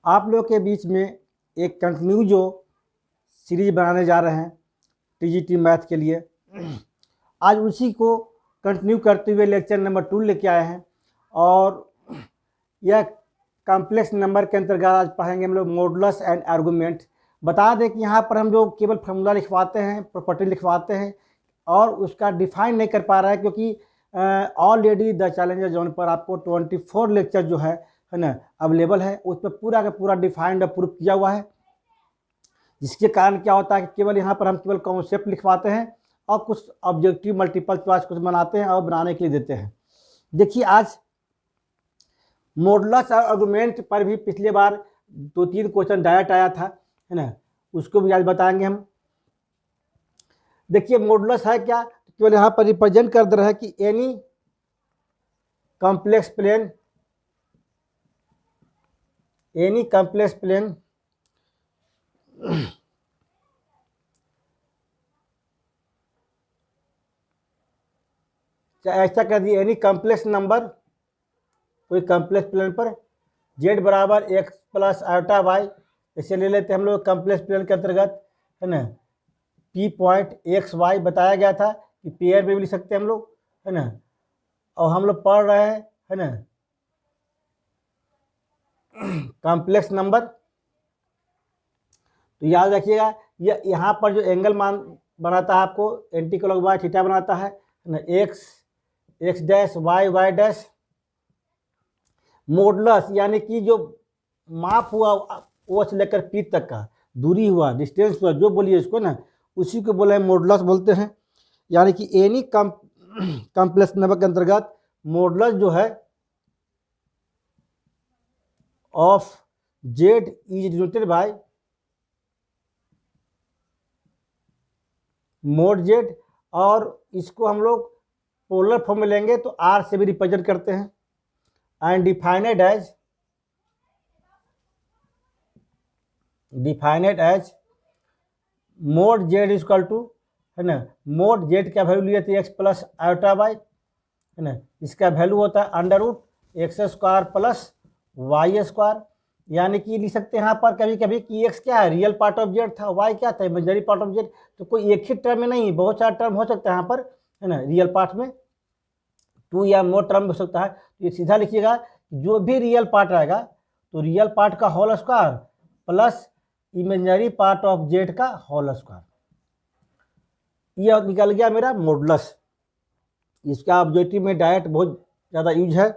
आप लोग के बीच में एक कंटिन्यू जो सीरीज बनाने जा रहे हैं टीजीटी मैथ के लिए, आज उसी को कंटिन्यू करते हुए लेक्चर नंबर 2 लेके आए हैं। और यह कॉम्प्लेक्स नंबर के अंतर्गत आज पढ़ेंगे हम लोग मॉडुलस एंड आर्गुमेंट। बता दें कि यहाँ पर हम जो केवल फार्मूला लिखवाते हैं, प्रॉपर्टी लिखवाते हैं और उसका डिफाइन नहीं कर पा रहा है, क्योंकि ऑलरेडी द चैलेंजर जोन पर आपको 24 लेक्चर जो है ना अवेलेबल है, उस पर पूरा का पूरा डिफाइंड और प्रूफ किया हुआ है। जिसके कारण क्या होता है कि केवल यहाँ पर हम केवल कॉन्सेप्ट लिखवाते हैं और कुछ ऑब्जेक्टिव मल्टीपल चॉइस कुछ बनाते हैं और बनाने के लिए देते हैं। देखिए, आज मॉडुलस और आर्गुमेंट पर भी पिछले बार 2-3 क्वेश्चन डायरेक्ट आया था, है ना, उसको भी आज बताएंगे हम। देखिए, मॉडुलस है क्या, केवल यहाँ पर रिप्रेजेंट कर दे रहा है कि एनी कॉम्प्लेक्स प्लेन ऐसा कर दिए, एनी कॉम्प्लेक्स नंबर कोई कॉम्प्लेक्स प्लेन पर z बराबर x प्लस आयोटा y, इसे ले लेते हैं हम लोग कॉम्प्लेक्स प्लेन के अंतर्गत, है ना। p पॉइंट x y बताया गया था कि पेयर में भी लिख सकते हैं हम लोग, है ना। और हम लोग पढ़ रहे हैं, है ना, कॉम्प्लेक्स नंबर। तो याद रखिएगा, ये यहाँ पर जो एंगल मान बनाता है आपको एंटी क्लॉक वाई थीटा बनाता है ना, x dash y dash. Modulus यानी कि जो माप हुआ ओ से लेकर पी तक का दूरी हुआ, डिस्टेंस हुआ, जो बोलिए इसको ना, उसी को बोले मॉडुलस बोलते हैं। यानी कि एनी कॉम्प्लेक्स नंबर के अंतर्गत मॉडुलस जो है of Z is denoted by mode Z, और इसको हम लोग पोलर फॉर्म में लेंगे तो आर से भी रिप्रेजेंट करते हैं। And defined as mod Z equal to, है ना, मोड जेड का वैल्यू लिए थे x प्लस आयोटा वाई, है ना, इसका वैल्यू होता है under root X square plus Y square. यानी कि लिख सकते हैं यहाँ पर कभी कभी कि x क्या है, रियल पार्ट ऑफ जेड था, y क्या था, इमेजिनरी पार्ट ऑफ जेड। तो कोई एक ही टर्म में नहीं, बहुत सारा टर्म हो सकता है यहाँ पर, है ना। रियल पार्ट में 2 या मोर टर्म हो सकता है। तो ये सीधा लिखिएगा, जो भी रियल पार्ट आएगा तो रियल पार्ट का whole square plus imaginary part of Z का होल स्क्वायर। यह निकल गया मेरा मॉडुलस। इसका ऑब्जेक्टिव में डायरेक्ट बहुत ज़्यादा यूज है।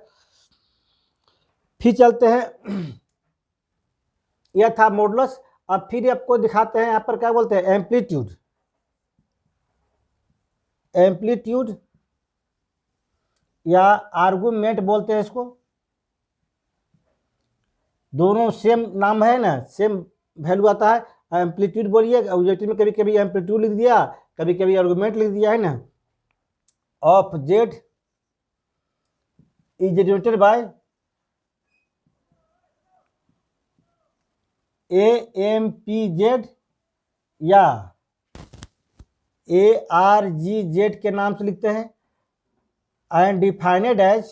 फिर चलते हैं, यह था मॉडुलस। अब फिर आपको दिखाते हैं यहाँ पर क्या बोलते हैं, एम्पलीट्यूड या आर्गुमेंट बोलते हैं इसको। दोनों सेम नाम है ना, सेम वैल्यू आता है। एम्पलीट्यूड बोलिए, ऑब्जेक्टिव में कभी कभी एम्पलीट्यूड लिख दिया, कभी कभी आर्गुमेंट लिख दिया, है ना। Of Z is denoted by AMPZ या ARGZ के नाम से लिखते हैं। एंड डिफाइनेड एज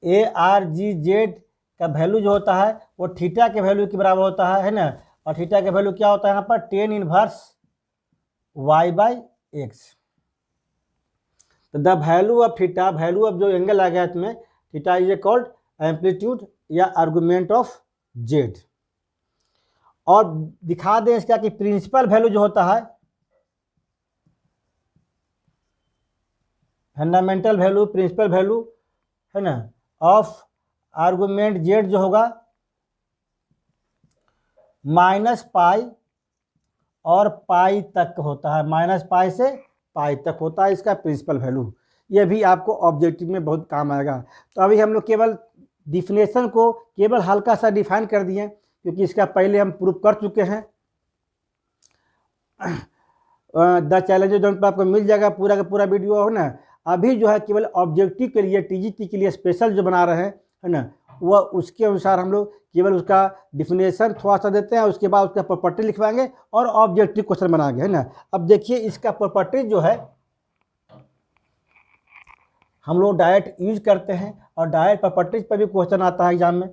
ARGZ का वैल्यू जो होता है वो थीटा के वैल्यू के बराबर होता है ना। और थीटा का वैल्यू क्या होता है यहाँ पर, tan इनवर्स y/x। तो the value of theta, value of जो एंगल आ गया इसमें, थीटा इज कॉल्ड एम्पलीट्यूड या आर्गुमेंट ऑफ जेड। और दिखा दें इसका कि प्रिंसिपल वैल्यू जो होता है, फंडामेंटल वैल्यू, प्रिंसिपल वैल्यू, है ना, ऑफ आर्गुमेंट जेड जो होगा -पाई और पाई तक होता है, -पाई से पाई तक होता है इसका प्रिंसिपल वैल्यू। ये भी आपको ऑब्जेक्टिव में बहुत काम आएगा। तो अभी हम लोग केवल डिफिनेशन को केवल हल्का सा डिफाइन कर दिए, क्योंकि इसका पहले हम प्रूफ कर चुके हैं। द चैलेंजर जोन पर आपको मिल जाएगा पूरा का पूरा वीडियो, है ना। अभी जो है केवल ऑब्जेक्टिव के लिए, टीजीटी के लिए स्पेशल जो बना रहे हैं, है ना, वह उसके अनुसार हम लोग केवल उसका डिफिनेशन थोड़ा सा देते हैं, उसके बाद उसका प्रॉपर्टी लिखवाएंगे और ऑब्जेक्टिव क्वेश्चन बनाएंगे, है ना। अब देखिए, इसका प्रॉपर्टी जो है हम लोग डायरेक्ट यूज करते हैं और डायरेक्ट प्रॉपर्टीज पर भी क्वेश्चन आता है एग्जाम में।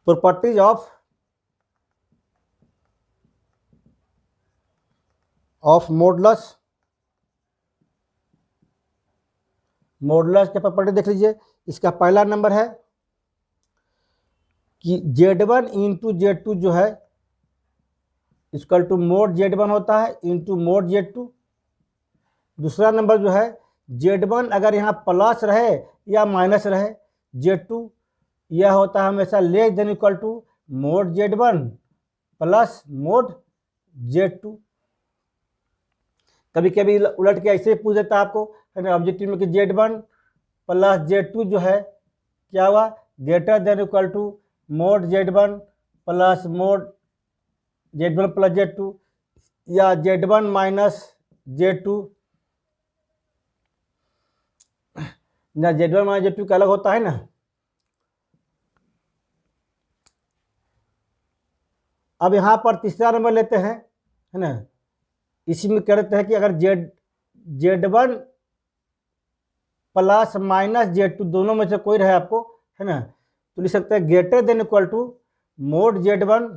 Properties of modulus. मॉडुलस के प्रॉपर्टी देख लीजिए। इसका पहला नंबर है कि Z1 इंटू Z2 जो है इक्वल टू मोड Z1 होता है इंटू मोड Z2। दूसरा नंबर जो है Z1 अगर यहाँ प्लस रहे या माइनस रहे, Z2 यह होता है हमेशा less than equal to mod Z1 plus mod Z2। कभी कभी उलट के ऐसे पूछ देता है आपको, है ना, ऑब्जेक्टिव में कि Z1 प्लस Z2 जो है क्या हुआ, greater than equal to mod Z1 plus mod Z1 plus Z2, या Z1 माइनस Z2, ना Z1 माइनस Z2 का अलग होता है ना। अब यहाँ पर तीसरा नंबर लेते हैं, है ना, इसी में कहते हैं कि अगर Z1 प्लस माइनस Z2 दोनों में से कोई रहे आपको, है ना, तो लिख सकते हैं greater than equal to mod Z1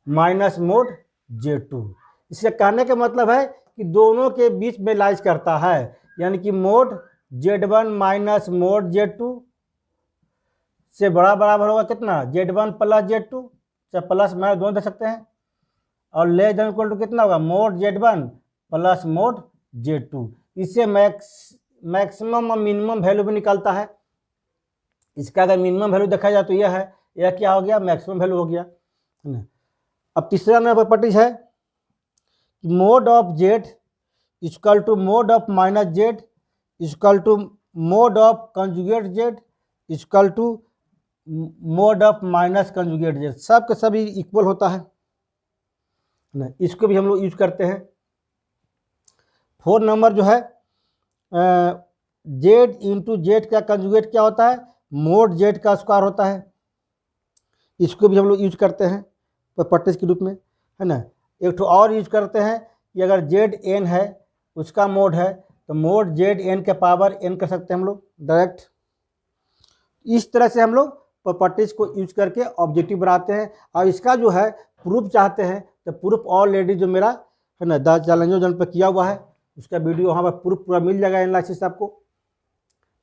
minus mod Z2। इससे कहने का मतलब है कि दोनों के बीच में लाइज करता है, यानी कि mode Z1 minus mod Z2 से बड़ा बराबर होगा कितना, Z1 प्लस Z2, चाहे प्लस माइनस दोनों दे सकते हैं, और लेस देन इक्वल टू कितना होगा, mode Z1 plus mod Z2। इससे मैक्सिमम और मिनिमम वैल्यू भी निकलता है। इसका अगर मिनिमम वैल्यू देखा जाए तो यह है, यह क्या हो गया, मैक्सिमम वैल्यू हो गया, है ना। अब तीसरा नंबर प्रॉपर्टीज है mod of Z equal to mod of minus Z equal to mod of conjugate Z equal to mod of minus conjugate Z। सब के सभी इक्वल होता है ना, इसको भी हम लोग यूज करते हैं। 4 नंबर जो है Z इंटू Z का कंजुगेट क्या होता है, मोड Z का स्क्वायर होता है। इसको भी हम लोग यूज करते हैं प्रॉपर्टीज के रूप में, है ना। एक तो और यूज करते हैं कि अगर Zn है उसका मोड है तो मोड Zn के पावर n कर सकते हैं हम लोग डायरेक्ट। इस तरह से हम लोग प्रॉपर्टीज को यूज करके ऑब्जेक्टिव बनाते हैं। और इसका जो है प्रूफ चाहते हैं तो प्रूफ ऑलरेडी जो मेरा, है ना, 10 चैलेंजों जन पर किया हुआ है, उसका वीडियो वहाँ पर प्रूफ पूरा मिल जाएगा एनालिसिस आपको।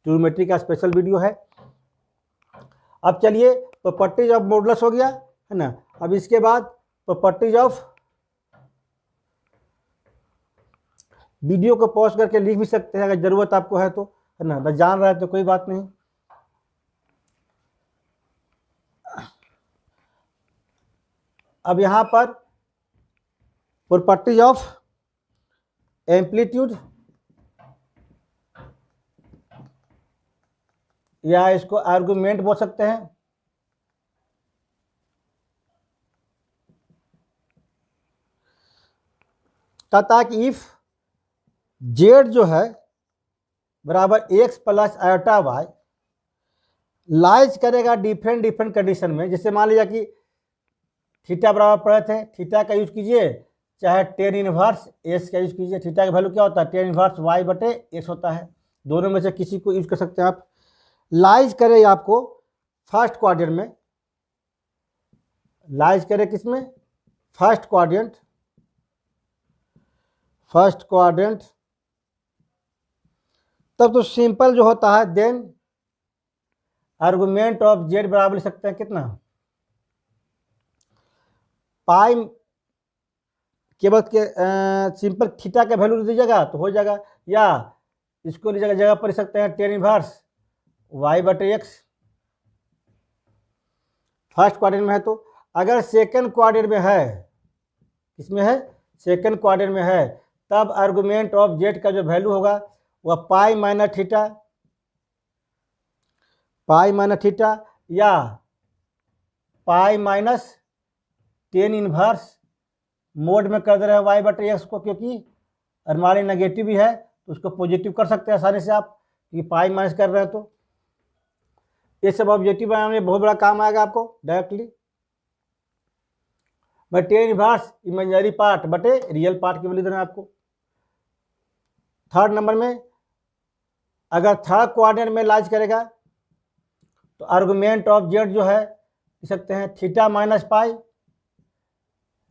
ट्रिग्नोमेट्री का स्पेशल वीडियो है। अब चलिए प्रॉपर्टीज ऑफ मॉडुलस हो गया, है ना। अब इसके बाद प्रॉपर्टीज ऑफ, वीडियो को पॉज करके लिख भी सकते हैं अगर जरूरत आपको है तो, है ना, जान रहा है तो कोई बात नहीं। अब यहाँ पर प्रॉपर्टीज ऑफ एम्पलीट्यूड, या इसको आर्गुमेंट बोल सकते हैं। कहता है कि इफ Z जो है बराबर x plus iota Y lies करेगा डिफरेंट कंडीशन में। जैसे मान लीजिए कि थीटा बराबर पड़े थे, थीटा का यूज कीजिए, चाहे टेन इनवर्स एस का यूज कीजिए। थीटा का वैल्यू क्या होता है, टेन इनवर्स वाई बटे एक्स होता है। दोनों में से किसी को यूज कर सकते हैं आप। लाइज करे आपको फर्स्ट क्वाड्रेंट में, लाइज करे किसमें, फर्स्ट क्वाड्रेंट, तब तो सिंपल जो होता है देन आर्गुमेंट ऑफ Z बराबर लिख सकते हैं कितना, पाई केवल के सिंपल थीटा का वैल्यू दीजिएगा तो हो जाएगा, या इसको लीजिएगा जगह पर लिख सकते हैं टेन इनवर्स वाई बटे एक्स। फर्स्ट क्वाड्रेंट में है तो, अगर सेकंड क्वाड्रेंट में है, किसमें है, सेकंड क्वाड्रेंट में है, तब आर्गुमेंट ऑफ Z का जो वैल्यू होगा वह पाई माइनस थीटा या pi minus tan inverse mode में कर दे रहे हैं वाई बटे एक्स को, क्योंकि हमारे नेगेटिव भी है तो उसको पॉजिटिव कर सकते हैं आसानी से आप, क्योंकि पाई माइनस कर रहे हैं। तो ये सब ऑब्जेक्टिव बनाने में बहुत बड़ा काम आएगा आपको डायरेक्टली। मैं टेन इनवर्स इमेजिनरी पार्ट बटे रियल पार्ट की वैल्यू देना है आपको। थर्ड नंबर में अगर थर्ड क्वाड्रेंट में लाइज करेगा तो आर्गुमेंट ऑफ जेड जो है लिख सकते हैं थीटा माइनस पाई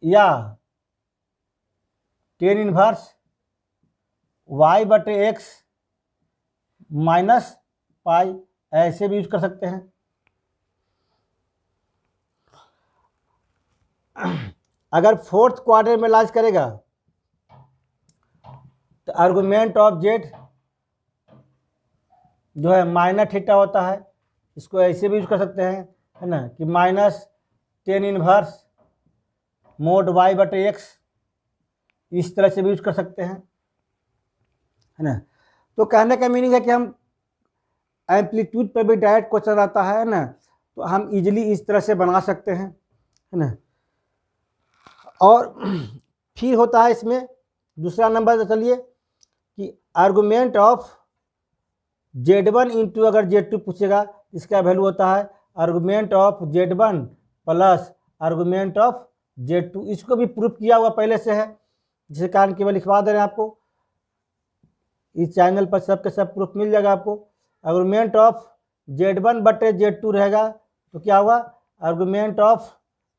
या टेन इनवर्स वाई बटे एक्स माइनस पाई, ऐसे भी यूज कर सकते हैं। अगर फोर्थ क्वाड्रेंट में लाइज करेगा तो आर्गुमेंट ऑफ जेड जो है माइनस थीटा होता है, इसको ऐसे भी यूज कर सकते हैं, है ना, कि minus tan inverse mod Y बटे एक्स, इस तरह से भी यूज कर सकते हैं, है ना। तो कहने का मीनिंग है कि हम एम्पलीट्यूड पर भी डायरेक्ट क्वेश्चन आता है ना, तो हम इजीली इस तरह से बना सकते हैं, है ना। और फिर होता है इसमें दूसरा नंबर, चलिए कि आर्गुमेंट ऑफ Z1 इंटू अगर Z2 पूछेगा, इसका वैल्यू होता है argument of Z1 plus argument of Z2। इसको भी प्रूफ किया हुआ पहले से है, जिसके कारण केवल लिखवा दे रहे हैं आपको। इस चैनल पर सब के सब प्रूफ मिल जाएगा आपको। आर्गुमेंट ऑफ Z1 बटे Z2 रहेगा तो क्या हुआ, argument of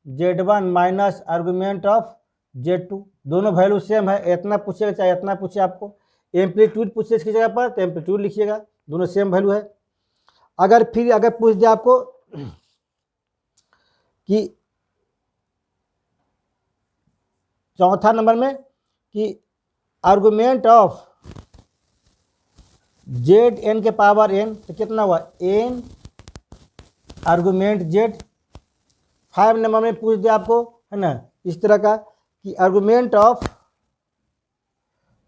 Z1 minus argument of Z2, दोनों वैल्यू सेम है। इतना पूछेगा चाहे इतना पूछे, आपको एम्पलीट्यूड पूछे इसकी जगह पर तो एम्पलीट्यूड लिखिएगा, दोनों सेम वैल्यू है। अगर पूछ दिया आपको कि चौथा नंबर में कि आर्गुमेंट ऑफ जेड एन के पावर एन, तो कितना हुआ एन आर्गुमेंट जेड। 5 नंबर में पूछ दिया आपको, है ना, इस तरह का कि आर्गुमेंट ऑफ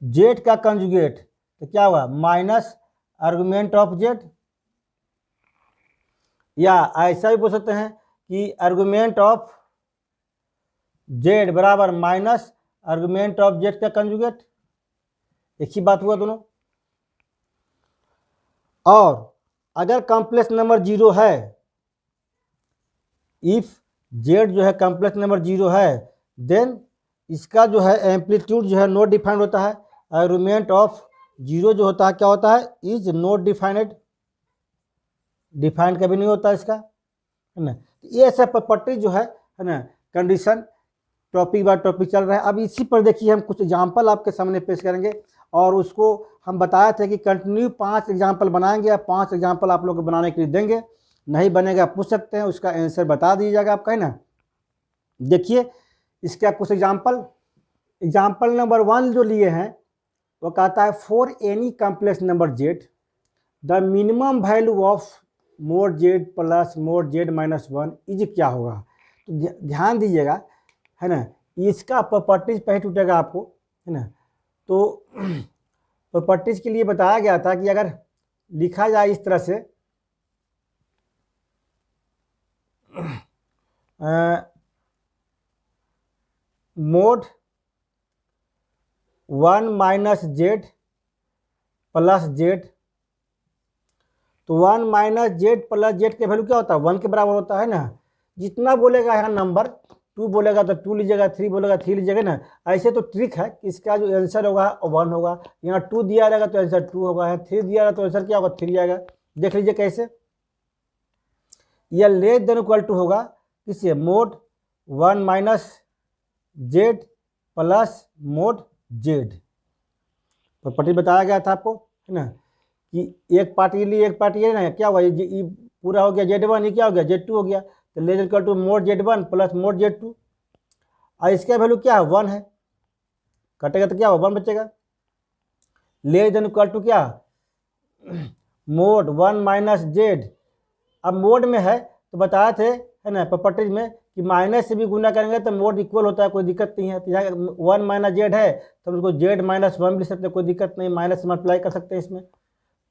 जेड का कंजुगेट, तो क्या हुआ माइनस आर्गुमेंट ऑफ जेड, या ऐसा भी पूछ सकते हैं कि आर्गुमेंट ऑफ जेड बराबर माइनस आर्गुमेंट ऑफ जेड का कंजुगेट, एक ही बात हुआ दोनों। और अगर कॉम्प्लेक्स नंबर 0 है, इफ जेड जो है कॉम्प्लेक्स नंबर 0 है, देन इसका जो है एम्पलीट्यूड जो है नॉट डिफाइंड होता है। आर्गुमेंट ऑफ 0 जो होता है क्या होता है, इज नॉट डिफाइंड, डिफाइंड कभी नहीं होता इसका, है ना। ये सब प्रॉपर्टी जो है ना, कंडीशन टॉपिक बाय टॉपिक चल रहा है। अब इसी पर देखिए हम कुछ एग्जाम्पल आपके सामने पेश करेंगे, और उसको हम बताए थे कि कंटिन्यू 5 एग्जाम्पल बनाएंगे, या 5 एग्जाम्पल आप लोग को बनाने के लिए देंगे। नहीं बनेगा पूछ सकते हैं, उसका आंसर बता दीजिएगा आपका, है ना। देखिए इसका कुछ एग्जाम्पल नंबर 1 जो लिए हैं वो कहता है for any complex number Z the minimum value of mode Z plus mode Z minus 1 is क्या होगा। तो ध्यान दीजिएगा, है ना, इसका प्रॉपर्टीज पहले टूटेगा आपको, है ना। तो प्रॉपर्टीज के लिए बताया गया था कि अगर लिखा जाए इस तरह से mode 1 minus Z plus Z, तो 1 माइनस जेड प्लस जेड के वैल्यू क्या होता है 1 के बराबर होता है ना। जितना बोलेगा यहाँ नंबर 2 बोलेगा तो 2 लीजिएगा, 3 बोलेगा 3 लीजिएगा ना। ऐसे तो ट्रिक है कि इसका जो आंसर होगा 1 होगा, यहाँ 2 दिया रहेगा तो आंसर 2 होगा, यहाँ 3 दिया रहेगा तो आंसर क्या होगा 3 आएगा। देख लीजिए कैसे, यह लेस देन इक्वल टू होगा किससे, mode 1 minus Z plus mode Z. Property बताया गया था आपको, है ना, कि एक पार्ट ये लिए एक पार्ट ये ना, क्या हुआ ये पूरा हो गया Z1, ये क्या हो गया Z2 हो गया, तो less equal to mod Z1 plus mod Z2। और इसका वैल्यू क्या है 1 है, कटेगा तो क्या होगा 1 बचेगा। लेस देन इक्वल टू क्या मोड 1 माइनस जेड, अब मोड में है तो बताए थे, है ना, प्रॉपर्टीज में कि माइनस से भी गुना करेंगे तो मोड इक्वल होता है, कोई दिक्कत नहीं है। तो यहाँ 1 माइनस जेड है तो हम उसको जेड माइनस 1 भी लिख सकते हैं, कोई दिक्कत नहीं, माइनस मल्टीप्लाई कर सकते हैं इसमें,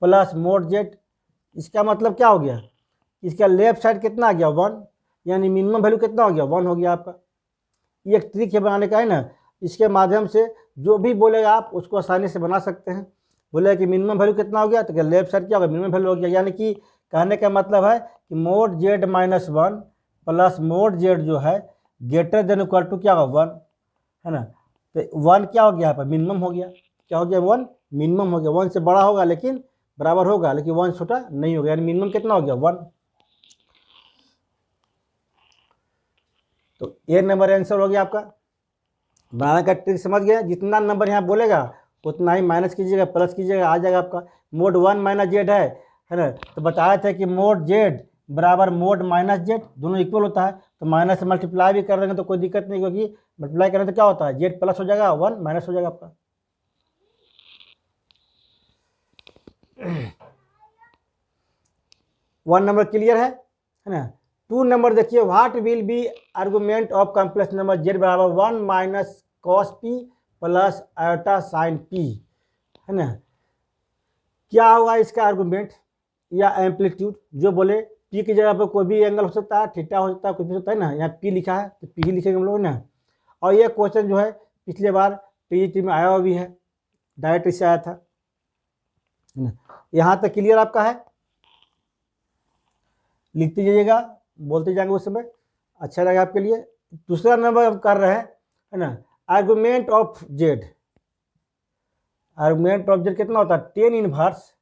प्लस मोड जेड। इसका मतलब क्या हो गया, इसका लेफ्ट साइड कितना आ गया 1, यानी मिनिमम वैल्यू कितना हो गया 1 हो गया आपका। ये एक ट्रिक है बनाने का, है ना, इसके माध्यम से जो भी बोलेगा आप उसको आसानी से बना सकते हैं। बोले कि मिनिमम वैल्यू कितना हो गया तो क्या लेफ्ट साइड क्या होगा मिनिमम वैल्यू हो गया, यानी कि कहने का मतलब है कि mode Z minus 1 plus mode Z जो है ग्रेटर देन इक्वल टू क्या होगा 1, है ना। तो 1 क्या हो गया यहाँ पर, मिनिमम हो गया। क्या हो गया, 1 मिनिमम हो गया। 1 से बड़ा होगा लेकिन बराबर होगा, लेकिन 1 छोटा नहीं होगा, यानी मिनिमम कितना हो गया 1। तो ए नंबर आंसर हो गया आपका। बनाने का ट्रिक समझ गया, जितना नंबर यहाँ बोलेगा उतना ही माइनस कीजिएगा, प्लस कीजिएगा, आ जाएगा आपका। मोड 1 माइनस जेड है ना। तो बताया था कि मोड जेड बराबर मोड माइनस जेड, दोनों इक्वल होता है। तो माइनस से मल्टीप्लाई भी कर देंगे तो कोई दिक्कत नहीं होगी, मल्टीप्लाई करें तो क्या होता है, जेड प्लस हो जाएगा, 1 माइनस हो जाएगा आपका। वन नंबर क्लियर है ना। 2 नंबर देखिए, what will be argument of complex number Z बराबर 1 minus cos P plus iota sine P, है ना। क्या होगा इसका आर्गुमेंट या एम्पलीट्यूड, जो बोले पी की जगह पर कोई भी एंगल हो सकता है, थीटा हो सकता है, कुछ भी हो सकता है ना। यहाँ पी लिखा है तो पी ही लिखेंगे हम लोग ना। और ये क्वेश्चन जो है पिछले बार टीजीटी में आया हुआ भी है, डायरेक्ट इससे आया था, है ना। यहाँ तक क्लियर आपका है, लिखते जाइएगा, बोलते जाएंगे उस समय, अच्छा रहेगा आपके लिए। दूसरा नंबर हम कर रहे हैं, है ना, argument of Z. Argument of Z कितना होता है, tan inverse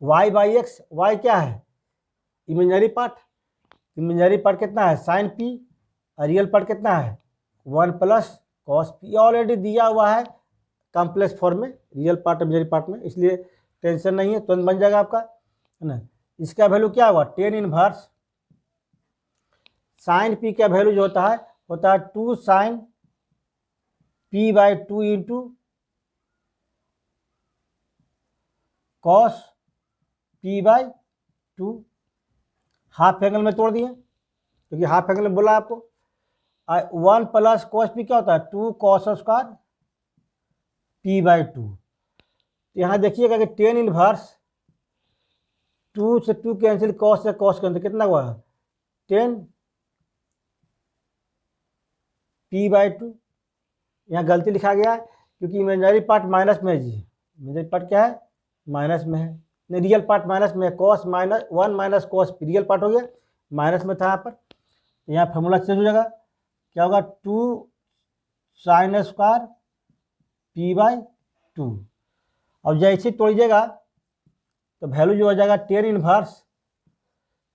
Y by X. Y क्या है, इमेजनरी पार्ट, इमेजनरी पार्ट कितना है साइन पी, और रियल पार्ट कितना है 1 प्लस कॉस पी। ऑलरेडी दिया हुआ है कॉम्प्लेक्स फॉर्म में, रियल पार्ट इमेजनरी पार्ट में, इसलिए टेंशन नहीं है, तुरंत बन जाएगा आपका, है ना। इसका वैल्यू क्या हुआ, टेन इनवर्स साइन पी का वैल्यू जो होता है 2 sine P by 2 into cos P by 2। Half angle में तोड़ दिए, क्योंकि हाफ एंगल में बोला आपको। 1 प्लस कॉस पी क्या होता है 2 कॉस स्क्वायर पी बाई 2। यहाँ देखिएगा कि टेन इनवर्स 2 से 2 कैंसिल, कॉस से कॉस कैंसिल, कितना हुआ 10 पी बाई 2। यहाँ गलती लिखा गया है क्योंकि इमेजनरी पार्ट माइनस में है जी, इमेजनरी पार्ट क्या है माइनस में है, नहीं रियल पार्ट माइनस में है। Cos minus 1 minus cos P, real part हो गया, माइनस में था यहाँ पर। यहाँ फॉर्मूला चेंज हो जाएगा, क्या होगा 2 साइन स्क्वायर पी बाई 2। और जैसे तोड़िएगा तो वैल्यू जो हो जाएगा टेन इनवर्स,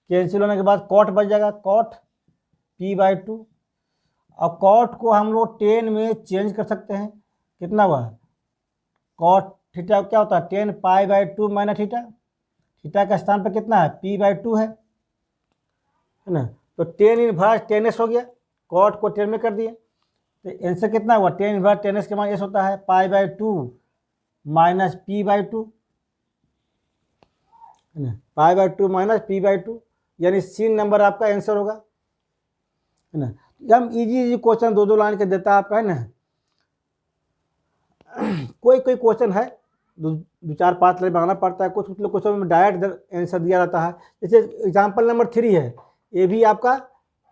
कैंसिल होने के बाद कॉट बच जाएगा, कॉट पी बाई 2। और कॉट को हम लोग 10 में चेंज कर सकते हैं, कितना हुआ कॉट थीटा क्या होता है 10 pi by 2 minus theta, theta का स्थान पर कितना है पी बाई 2 है ना। तो 10 इनवर्स 10s हो गया, कॉट को 10 में कर दिए, तो आंसर कितना हुआ 10 इनवर्स 10s के मान एस होता है pi by 2 minus P by 2, है ना। Pi by 2 minus P by 2, यानी सी नंबर आपका आंसर होगा, है ना। हम इजी क्वेश्चन 2-2 लाइन के देता है आपका, है ना। कोई क्वेश्चन है 2-4-5 लाइन बनाना पड़ता है, कुछ क्वेश्चन में डायरेक्ट आंसर दिया रहता है। जैसे एग्जाम्पल नंबर 3 है, ये भी आपका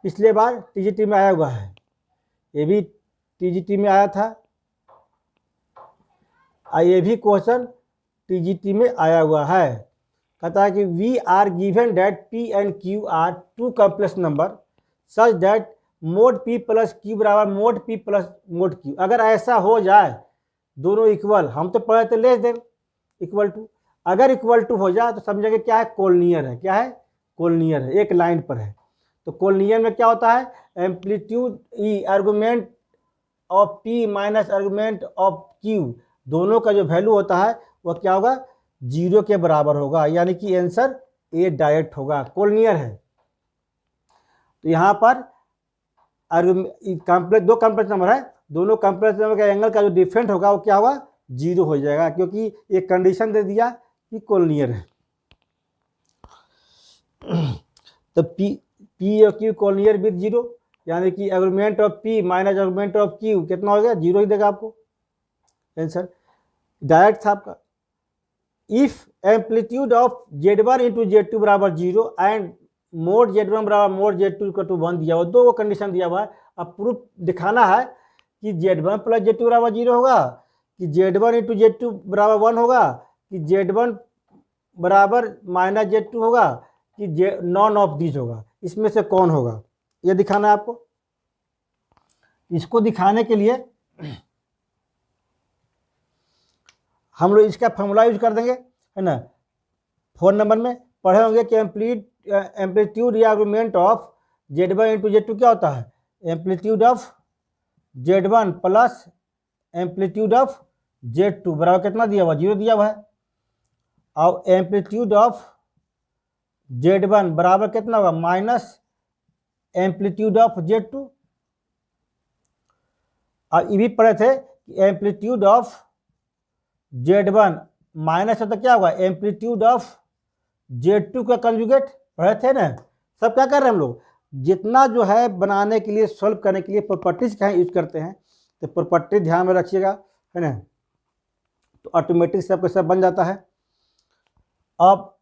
पिछले बार टीजीटी में आया हुआ है, ये भी टीजीटी में आया था, ये भी क्वेश्चन टीजीटी में आया हुआ है। कहता है कि we are given that P and Q are 2 complex number such that mod P plus Q बराबर mod P plus mod Q. अगर ऐसा हो जाए दोनों इक्वल, हम तो पढ़े थे लेस देन इक्वल टू, अगर इक्वल टू हो जाए तो समझेंगे क्या है कोलिनियर है, क्या है कोलिनियर है, एक लाइन पर है। तो कोलिनियर में क्या होता है amplitude E argument of P minus argument of Q, दोनों का जो वैल्यू होता है वह क्या होगा 0 के बराबर होगा, यानी कि आंसर ए डायरेक्ट होगा, कोलिनियर है। तो यहाँ पर कॉम्प्लेक्स 2 कॉम्प्लेक्स नंबर है, दोनों कॉम्प्लेक्स नंबर का एंगल का जो डिफरेंट होगा वो क्या होगा 0 हो जाएगा, क्योंकि एक कंडीशन दे दिया कि कोलिनियर है। तो पी और क्यू कोलिनियर विद 0, यानी कि argument of P minus argument of Q कितना हो गया 0 ही देगा आपको आंसर, डायरेक्ट था आपका। If amplitude of Z1 into Z2 बराबर 0 एंड मोड Z1 बराबर मोड Z2 का 1 दिया हुआ, 2 कंडीशन दिया हुआ है। अब प्रूफ दिखाना है कि Z1 प्लस Z2 बराबर 0 होगा, कि Z1 इंटू Z2 बराबर 1 होगा, कि Z1 बराबर माइनस Z2 होगा, कि नॉन ऑफ दिस होगा, इसमें से कौन होगा ये दिखाना है आपको। इसको दिखाने के लिए हम लोग इसका फॉर्मूला यूज कर देंगे, है ना। 4 नंबर में पढ़े होंगे कि एम्पलीट्यूड या argument of Z1 into Z2 क्या होता है, amplitude of Z1 plus amplitude of Z2 बराबर कितना दिया हुआ, 0 दिया हुआ है। और एम्पलीट्यूड ऑफ Z1 बराबर कितना होगा, माइनस एम्पलीट्यूड ऑफ Z2। अब ये भी पढ़े थे कि एम्पलीट्यूड ऑफ Z1 माइनस होता क्या होगा, एम्पलीट्यूड ऑफ Z2 का कंजुगेट, पढ़े थे ना। सब क्या कर रहे हैं हम लोग, जितना जो है बनाने के लिए, सॉल्व करने के लिए प्रॉपर्टीज क्या यूज करते हैं, तो प्रॉपर्टी ध्यान में रखिएगा, है ना, तो ऑटोमेटिक सब सब बन जाता है। अब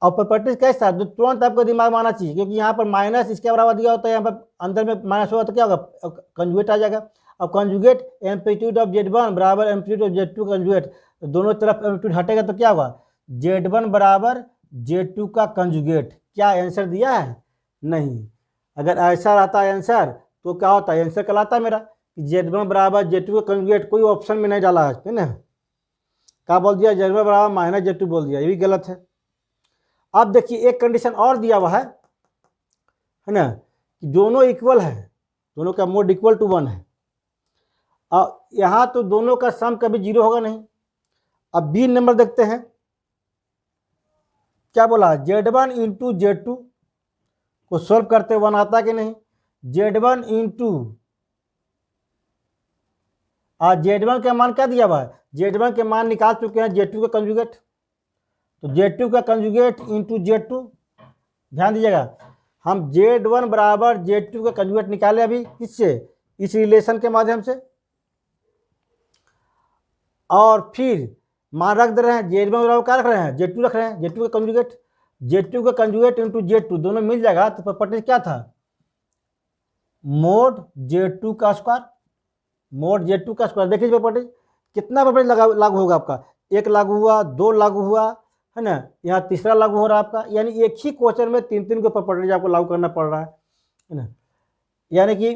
प्रॉपर्टीज कैसा, जो तुरंत आपको दिमाग में आना चाहिए, क्योंकि यहाँ पर माइनस इसके बराबर दिया होता है, यहाँ पर अंदर में माइनस होगा तो क्या होगा, कंजुगेट आ जाएगा। अब कंजुगेट एम्पलीट्यूड ऑफ Z1 बराबर एम्पलीट्यूड ऑफ Z2 कंजुगेट, दोनों तरफ एम्पलीट्यूड हटेगा तो क्या होगा, Z1 बराबर Z2 का कंजुगेट। क्या आंसर दिया है, नहीं। अगर ऐसा रहता है आंसर तो क्या होता है, आंसर कहलाता है मेरा Z1 बराबर Z2 का कंजुगेट, कोई ऑप्शन में नहीं डाला है ना, क्या बोल दिया, Z1 बराबर माइनस Z2 बोल दिया, ये भी गलत है। अब देखिए एक कंडीशन और दिया हुआ है ना, कि दोनों इक्वल है, दोनों का मोड इक्वल टू 1 है। और यहाँ तो दोनों का सम कभी 0 होगा नहीं। अब बी नंबर देखते हैं, क्या बोला, Z1 इंटू Z2 को सॉल्व करते 1 आता कि नहीं, Z1 इंटू Z1 का मान क्या दिया हुआ है, Z1 के मान निकाल चुके हैं, Z2 का कंजुगेट, तो Z2 का कंजुगेट इंटू Z2। ध्यान दीजिएगा, हम Z1 बराबर Z2 का कंजुगेट निकाले अभी, किससे, इस रिलेशन के माध्यम से, और फिर मान रख दे रहे हैं, Z1 बराबर क्या रख रहे हैं, Z2 रख रहे हैं, Z2 का कंजुगेट, Z2 का कंजुगेट इंटू Z2 दोनों मिल जाएगा, तो प्रॉपर्टी क्या था, मोड Z2 का स्क्वायर, मोड Z2 का स्क्वायर। देख लीजिए प्रॉपर्टी, कितना प्रॉपर्टी लागू होगा आपका, एक लागू हुआ, 2 लागू हुआ, है ना, यहाँ तीसरा लागू हो रहा है आपका, यानी एक ही क्वेश्चन में 3 को प्रॉपर्टीज आपको लागू करना पड़ रहा है ना। यानी कि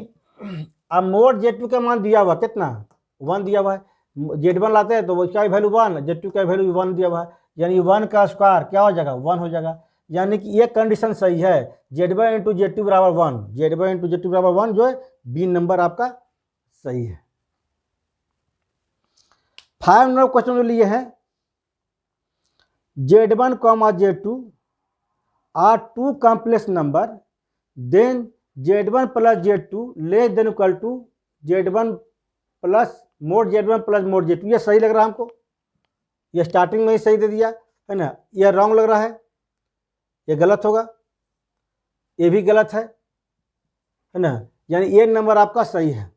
अब मोड Z2 का मान दिया हुआ कितना, 1 दिया हुआ है, Z1 लाते हैं तो उसका भी वैल्यू 1, Z2 का वैल्यू 1 दिया हुआ है, यानी 1 का स्क्वायर क्या हो जाएगा, 1 हो जाएगा। यानी कि ये कंडीशन सही है, Z1 इंटू Z2 बराबर 1, Z1 इंटू Z2 बराबर 1 जो है बी नंबर आपका सही है। 5 नंबर क्वेश्चन जो लिए हैं, Z1, Z2 are 2 complex number, then Z1 plus Z2 less than equal to Z1 plus mod Z1 plus mod Z2। ये सही लग रहा है हमको, ये स्टार्टिंग में ही सही दे दिया है ना, ये रॉन्ग लग रहा है, ये गलत होगा, ये भी गलत है ना, यानी ये नंबर आपका सही है।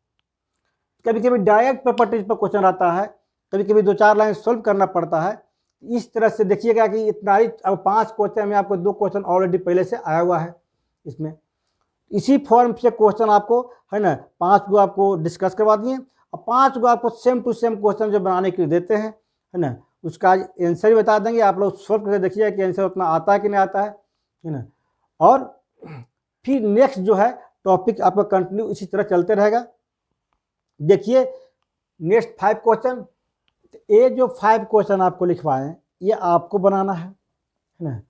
कभी कभी डायरेक्ट प्रॉपर्टीज पर क्वेश्चन आता है, कभी कभी 2-4 लाइन सॉल्व करना पड़ता है। इस तरह से देखिएगा कि इतना ही, अब 5 क्वेश्चन में आपको 2 क्वेश्चन ऑलरेडी पहले से आया हुआ है इसमें, इसी फॉर्म से क्वेश्चन आपको, है ना, 5 को आपको डिस्कस करवा दिए, और 5 को आपको सेम टू सेम क्वेश्चन जो बनाने के लिए देते हैं, है ना, उसका आंसर भी बता देंगे, आप लोग सॉल्व करके देखिएगा कि आंसर उतना आता है कि नहीं आता है ना। और फिर नेक्स्ट जो है टॉपिक आपका कंटिन्यू इसी तरह चलते रहेगा। देखिए नेक्स्ट 5 क्वेश्चन, ये जो 5 क्वेश्चन आपको लिखवाएं ये आपको बनाना है ना,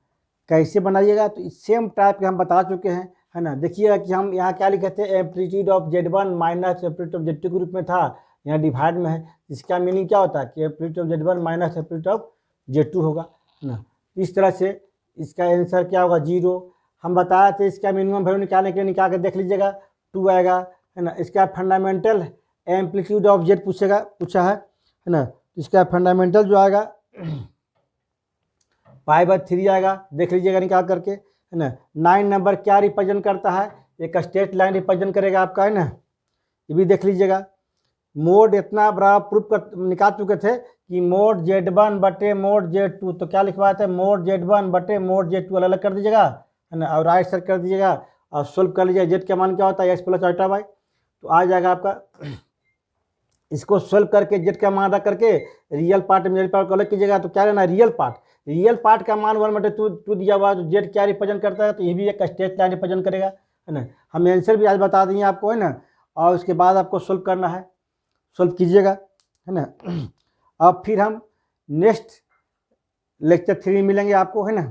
कैसे बनाइएगा, तो सेम टाइप के हम बता चुके हैं, है ना। देखिएगा कि हम यहाँ क्या लिखे थे, amplitude of Z1 minus amplitude of Z2 के रूप में था, यहाँ डिवाइड में है, इसका मीनिंग क्या होता है कि amplitude of Z1 minus amplitude of Z2 होगा ना। इस तरह से इसका आंसर क्या होगा, 0। हम बताए थे इसका मिनिमम वैल्यू निकालने के लिए, निकाल के देख लीजिएगा, 2 आएगा, है ना। इसका फंडामेंटल एम्पलीट्यूड ऑफ Z पूछा है ना, इसका फंडामेंटल जो आएगा π/3 आएगा, देख लीजिएगा निकाल करके, है ना। 9 नंबर क्या रिप्रेजेंट करता है, एक स्ट्रेट लाइन रिप्रेजेंट करेगा आपका, है ना, ये भी देख लीजिएगा। मोड इतना बड़ा प्रूफ कर निकाल चुके थे कि मोड Z1 बटे मोड Z2, तो क्या लिखवाए थे, मोड Z1 बटे मोड Z2 अलग अलग कर दीजिएगा, है ना, और राइट साइड कर दीजिएगा, और सोल्व कर लीजिएगा। जेड का मान क्या होता है, x प्लस अल्ट्रा वाई, तो आ जाएगा आपका। इसको सोल्व करके जेड का मान रख करके रियल पार्ट इमेजिनरी पार्ट को अलग कीजिएगा, तो क्या लेना, रियल पार्ट का मान 1/2 दिया हुआ है, तो जेड क्या रिप्रेजेंट करता है, तो ये भी एक स्ट्रेट लाइन रिप्रेजेंट करेगा, है ना। हम आंसर भी आज बता देंगे आपको, है ना, और उसके बाद आपको सोल्व करना है, सोल्व कीजिएगा, है ना। अब फिर हम नेक्स्ट लेक्चर 3 में मिलेंगे आपको, है ना।